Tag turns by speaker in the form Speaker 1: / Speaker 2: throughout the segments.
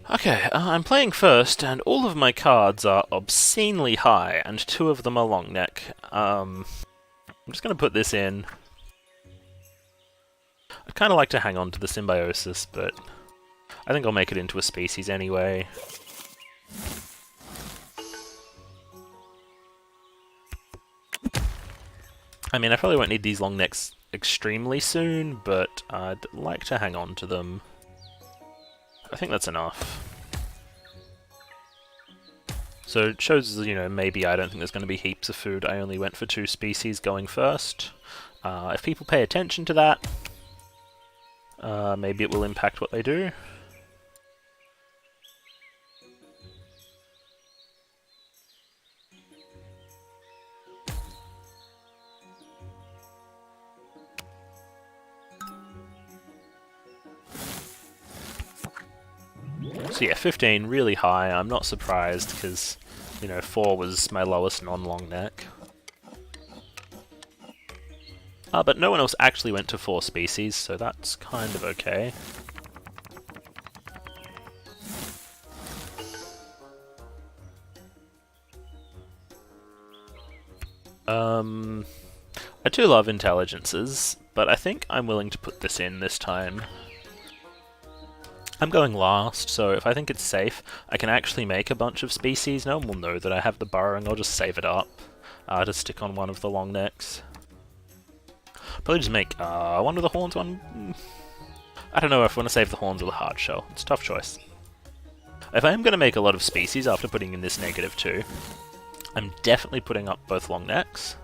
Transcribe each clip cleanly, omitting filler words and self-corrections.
Speaker 1: Okay, I'm playing first, and all of my cards are obscenely high, and two of them are long neck. I'm just going to put this in. I'd kind of like to hang on to the symbiosis, but I think I'll make it into a species anyway. I mean, I probably won't need these long necks extremely soon, but I'd like to hang on to them. I think that's enough. So it shows, maybe I don't think there's going to be heaps of food. I only went for two species going first. If people pay attention to that, maybe it will impact what they do. So yeah, 15, really high. I'm not surprised, because, 4 was my lowest non-long neck. But no one else actually went to 4 species, so that's kind of okay. I do love intelligences, but I think I'm willing to put this in this time. I'm going last, so if I think it's safe, I can actually make a bunch of species. No one will know that I have the burrowing. I'll just save it up to stick on one of the long necks. Probably just make one of the horns one. I don't know if I want to save the horns or the hard shell. It's a tough choice. If I am going to make a lot of species after putting in this -2, I'm definitely putting up both long necks.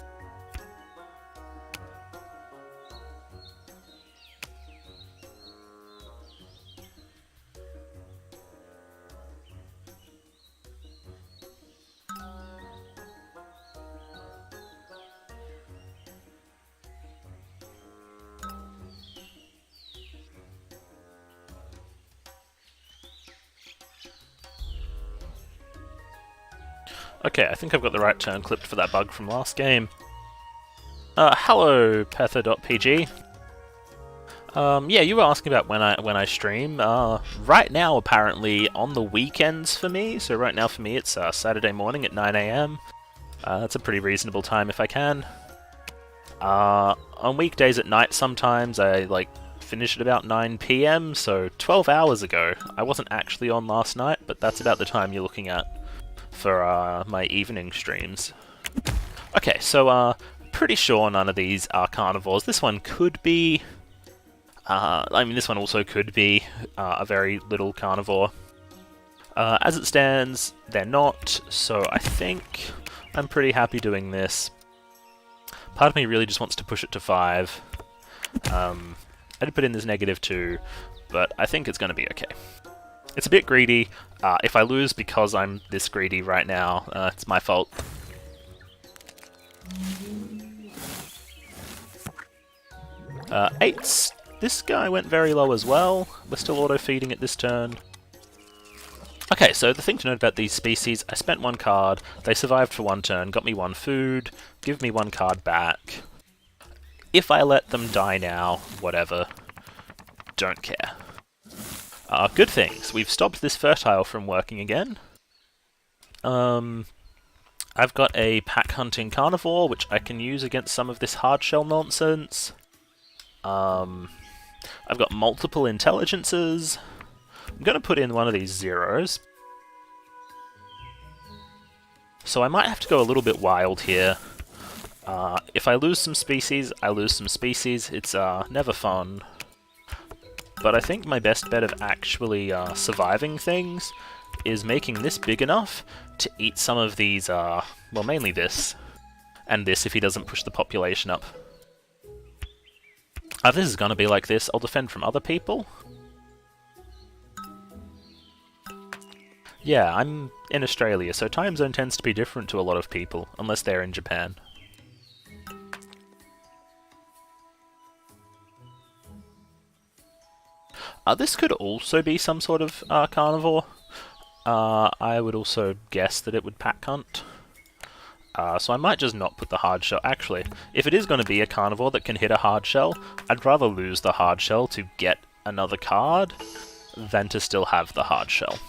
Speaker 1: Okay, I think I've got the right turn clipped for that bug from last game. Hello, Petha.pg. Yeah, you were asking about when I stream. Right now, apparently, on the weekends for me. So right now for me, it's Saturday morning at 9 AM. That's a pretty reasonable time if I can. On weekdays at night, sometimes I finish at about 9 PM. So 12 hours ago. I wasn't actually on last night, but that's about the time you're looking at for my evening streams. Okay, so pretty sure none of these are carnivores. This one could be. I mean, this one also could be a very little carnivore. As it stands, they're not, so I think I'm pretty happy doing this. Part of me really just wants to push it to 5. I did put in this -2, but I think it's going to be okay. It's a bit greedy. If I lose because I'm this greedy right now, it's my fault. Eights. This guy went very low as well. We're still auto-feeding it this turn. Okay, so the thing to note about these species, I spent 1 card, they survived for 1 turn, got me 1 food, give me 1 card back. If I let them die now, whatever. Don't care. Good things. We've stopped this fertile from working again. I've got a pack hunting carnivore, which I can use against some of this hard shell nonsense. I've got multiple intelligences. I'm going to put in one of these zeros. So I might have to go a little bit wild here. If I lose some species, I lose some species. It's never fun. But I think my best bet of actually surviving things is making this big enough to eat some of these, well, mainly this, and this if he doesn't push the population up. If this is going to be like this, I'll defend from other people. Yeah, I'm in Australia, so time zone tends to be different to a lot of people, unless they're in Japan. This could also be some sort of carnivore. I would also guess that it would pack hunt. So I might just not put the hard shell. Actually, if it is going to be a carnivore that can hit a hard shell, I'd rather lose the hard shell to get another card than to still have the hard shell.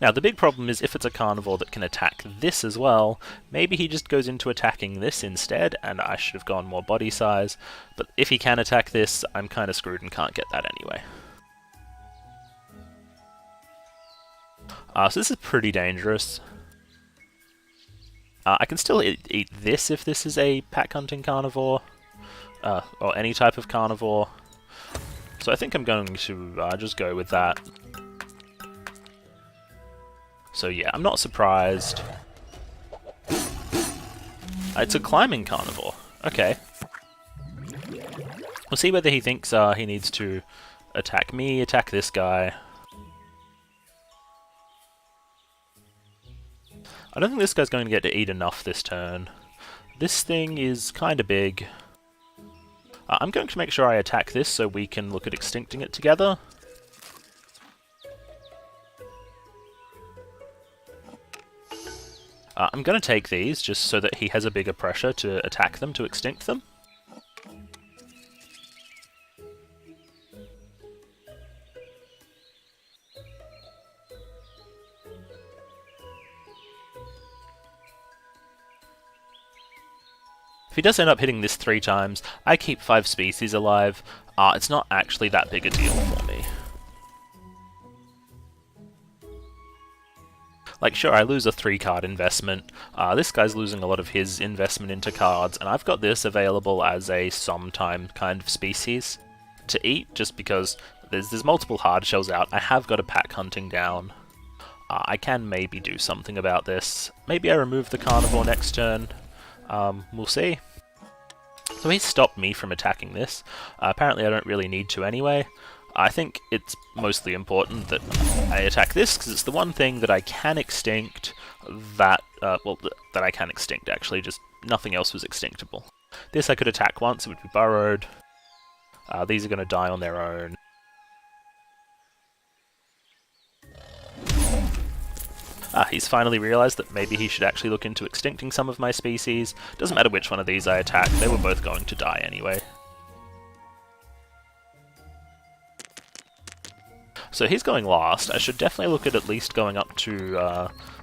Speaker 1: Now, the big problem is if it's a carnivore that can attack this as well, maybe he just goes into attacking this instead, and I should have gone more body size. But if he can attack this, I'm kind of screwed and can't get that anyway. So this is pretty dangerous. I can still eat this if this is a pack hunting carnivore, or any type of carnivore. So I think I'm going to just go with that. So yeah, I'm not surprised. It's a climbing carnivore. Okay. We'll see whether he thinks he needs to attack me, attack this guy. I don't think this guy's going to get to eat enough this turn. This thing is kind of big. I'm going to make sure I attack this so we can look at extincting it together. I'm going to take these just so that he has a bigger pressure to attack them, to extinct them. If he does end up hitting this 3 times, I keep 5 species alive. It's not actually that big a deal for me. Like, sure, I lose a 3-card investment. This guy's losing a lot of his investment into cards, and I've got this available as a sometime kind of species to eat, just because there's multiple hard shells out. I have got a pack hunting down. I can maybe do something about this. Maybe I remove the carnivore next turn. We'll see. So he's stopped me from attacking this. Apparently I don't really need to anyway. I think it's mostly important that I attack this, because it's the one thing that I can extinct that, that I can extinct actually, just nothing else was extinctable. This I could attack once, it would be burrowed. These are going to die on their own. He's finally realised that maybe he should actually look into extincting some of my species. Doesn't matter which one of these I attack, they were both going to die anyway. So he's going last. I should definitely look at least going up to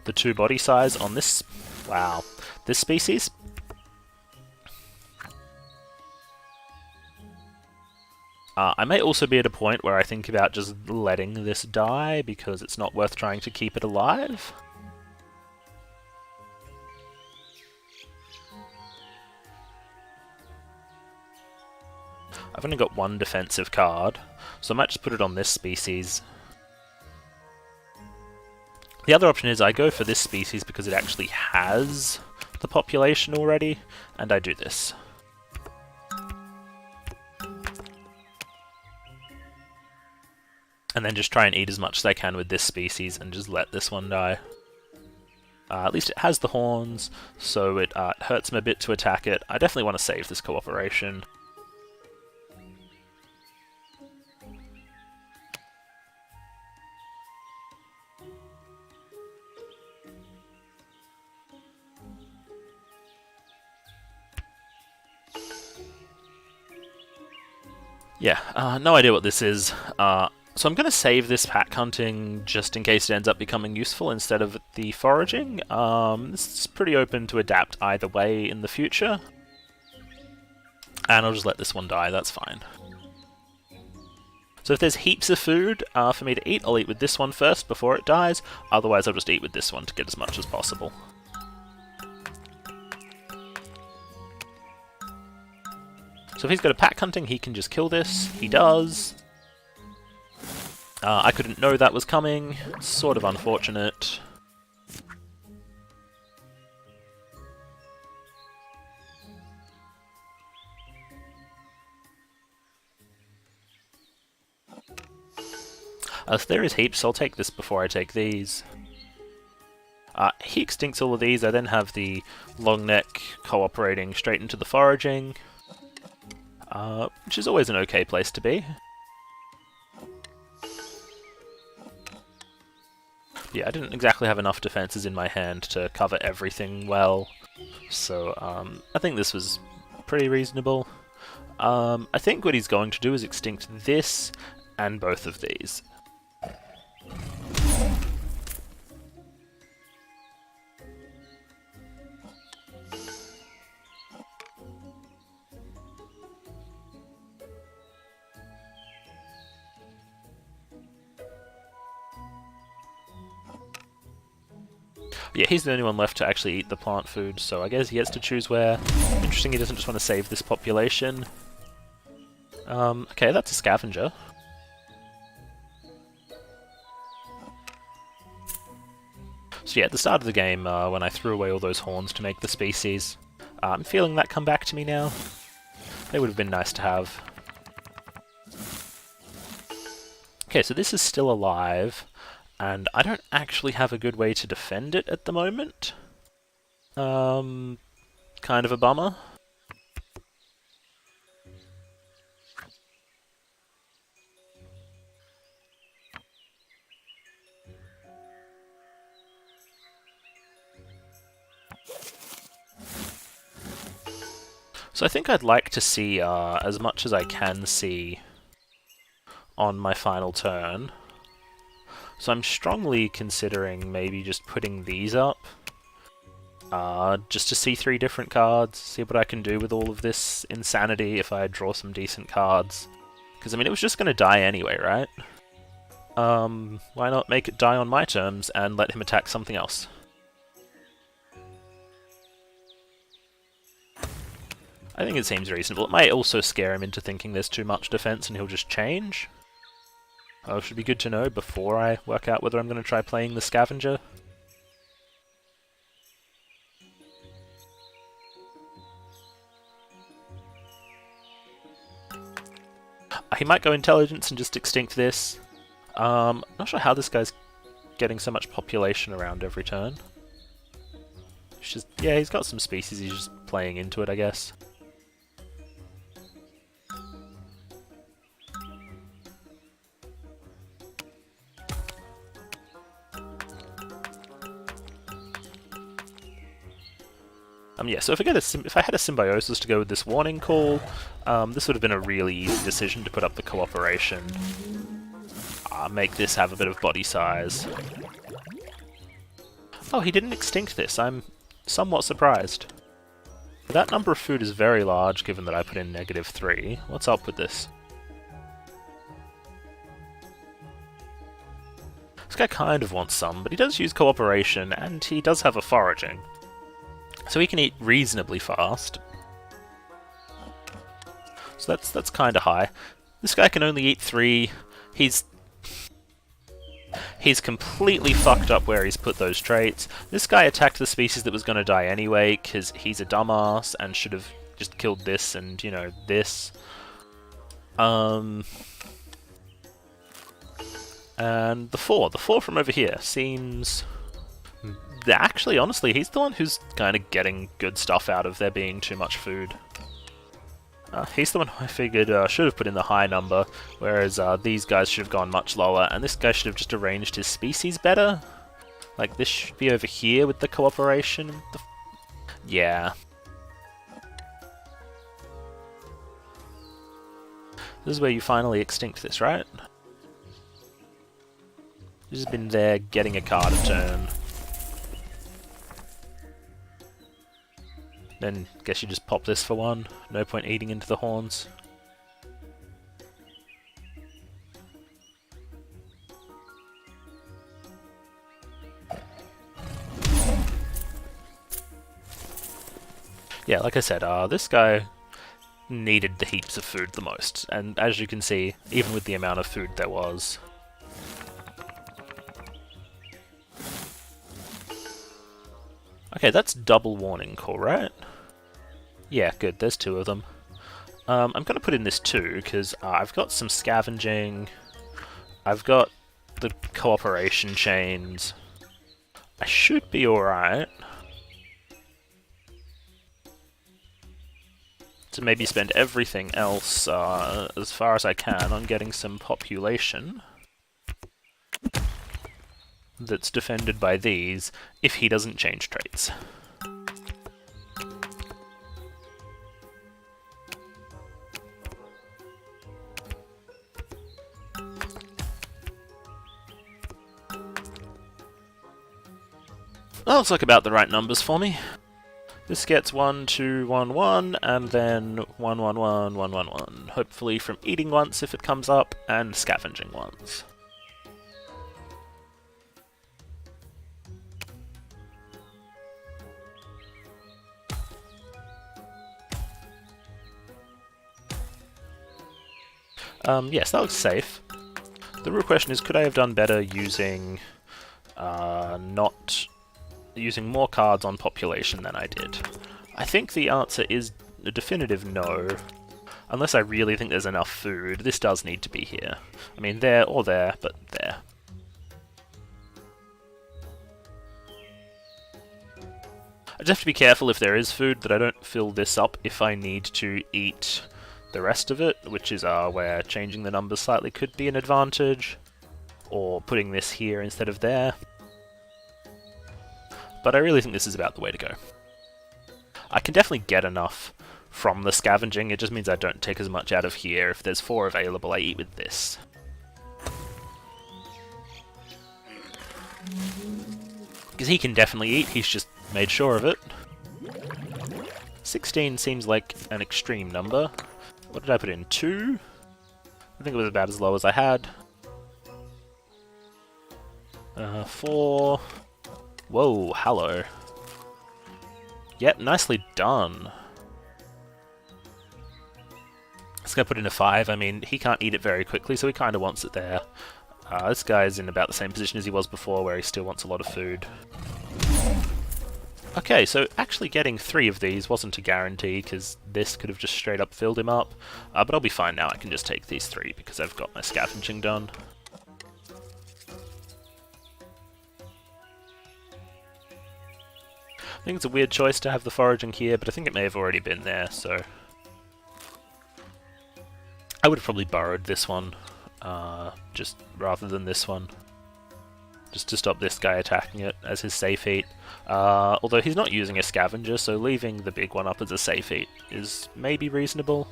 Speaker 1: the 2 body size on this... wow. This species. I may also be at a point where I think about just letting this die, because it's not worth trying to keep it alive. I've only got 1 defensive card, so I might just put it on this species. The other option is I go for this species because it actually has the population already, and I do this. And then just try and eat as much as I can with this species and just let this one die. At least it has the horns, so it hurts him a bit to attack it. I definitely want to save this cooperation. Yeah, no idea what this is. So I'm going to save this pack hunting just in case it ends up becoming useful instead of the foraging. This is pretty open to adapt either way in the future. And I'll just let this one die, that's fine. So if there's heaps of food for me to eat, I'll eat with this one first before it dies. Otherwise I'll just eat with this one to get as much as possible. So if he's got a pack hunting, he can just kill this. He does. I couldn't know that was coming. Sort of unfortunate. So there is heaps, so I'll take this before I take these. He extincts all of these. I then have the long neck cooperating straight into the foraging. Which is always an okay place to be. Yeah, I didn't exactly have enough defenses in my hand to cover everything well, so I think this was pretty reasonable. I think what he's going to do is extinct this, and both of these. Yeah, he's the only one left to actually eat the plant food, so I guess he gets to choose where. Interesting, he doesn't just want to save this population. Okay, that's a scavenger. So yeah, at the start of the game, when I threw away all those horns to make the species, I'm feeling that come back to me now. They would have been nice to have. Okay, so this is still alive, and I don't actually have a good way to defend it at the moment. Kind of a bummer. So I think I'd like to see as much as I can see on my final turn. So I'm strongly considering maybe just putting these up. Just to see 3 different cards, see what I can do with all of this insanity if I draw some decent cards. Because, I mean, it was just going to die anyway, right? Why not make it die on my terms and let him attack something else? I think it seems reasonable. It might also scare him into thinking there's too much defense and he'll just change. It should be good to know before I work out whether I'm going to try playing the scavenger. He might go intelligence and just extinct this. Not sure how this guy's getting so much population around every turn. It's just, yeah, he's got some species, he's just playing into it, I guess. Yeah, so if I had a symbiosis to go with this warning call, this would have been a really easy decision to put up the cooperation. Make this have a bit of body size. Oh, he didn't extinct this. I'm somewhat surprised. That number of food is very large, given that I put in -3. What's up with this? This guy kind of wants some, but he does use cooperation, and he does have a foraging. So he can eat reasonably fast. So that's kind of high. This guy can only eat 3. He's completely fucked up where he's put those traits. This guy attacked the species that was going to die anyway, because he's a dumbass and should have just killed this and, you know, this. And the 4 from over here seems... Actually, honestly, he's the one who's kind of getting good stuff out of there being too much food. He's the one I figured should have put in the high number, whereas these guys should have gone much lower, and this guy should have just arranged his species better. Like, this should be over here with the cooperation. Yeah. This is where you finally extinct this, right? He's just been there getting a card a turn. Then, guess you just pop this for 1. No point eating into the horns. Yeah, like I said, this guy needed the heaps of food the most, and as you can see, even with the amount of food there was... Okay, that's double warning call, right? Yeah, good, there's 2 of them. I'm going to put in this too, because I've got some scavenging, I've got the cooperation chains. I should be alright. To maybe spend everything else, as far as I can, on getting some population that's defended by these, if he doesn't change traits. That looks like about the right numbers for me. This gets 1, 2, 1, 1, and then 1, 1, 1, 1, 1, 1. Hopefully from eating once if it comes up, and scavenging once. Yes, that looks safe. The real question is, could I have done better using not using more cards on population than I did? I think the answer is a definitive no. Unless I really think there's enough food, this does need to be here. I mean, there or there, but there. I just have to be careful if there is food that I don't fill this up if I need to eat the rest of it, which is where changing the numbers slightly could be an advantage, or putting this here instead of there. But I really think this is about the way to go. I can definitely get enough from the scavenging, it just means I don't take as much out of here. If there's 4 available, I eat with this. Because he can definitely eat, he's just made sure of it. 16 seems like an extreme number. What did I put in? 2? I think it was about as low as I had. 4. Whoa, hello. Yep, nicely done. This guy put in a 5. I mean, he can't eat it very quickly, so he kind of wants it there. This guy's in about the same position as he was before, where he still wants a lot of food. Okay, so actually getting 3 of these wasn't a guarantee, because this could have just straight up filled him up. But I'll be fine now, I can just take these 3, because I've got my scavenging done. I think it's a weird choice to have the foraging here, but I think it may have already been there, so... I would have probably borrowed this one, just rather than this one. Just to stop this guy attacking it as his safe eat. Although he's not using a scavenger, so leaving the big one up as a safe eat is maybe reasonable.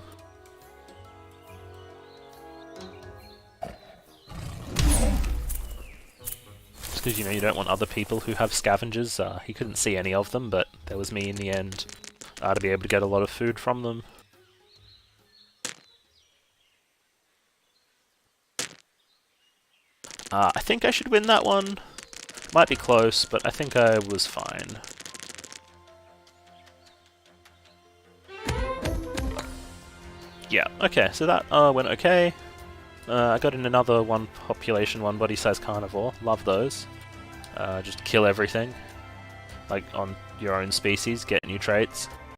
Speaker 1: Just because, you know, you don't want other people who have scavengers. He couldn't see any of them, but there was me in the end to be able to get a lot of food from them. I think I should win that one. Might be close, but I think I was fine. Yeah, okay, so that went okay. I got in another one population, one body size carnivore. Love those. Just kill everything. Like on your own species, get new traits.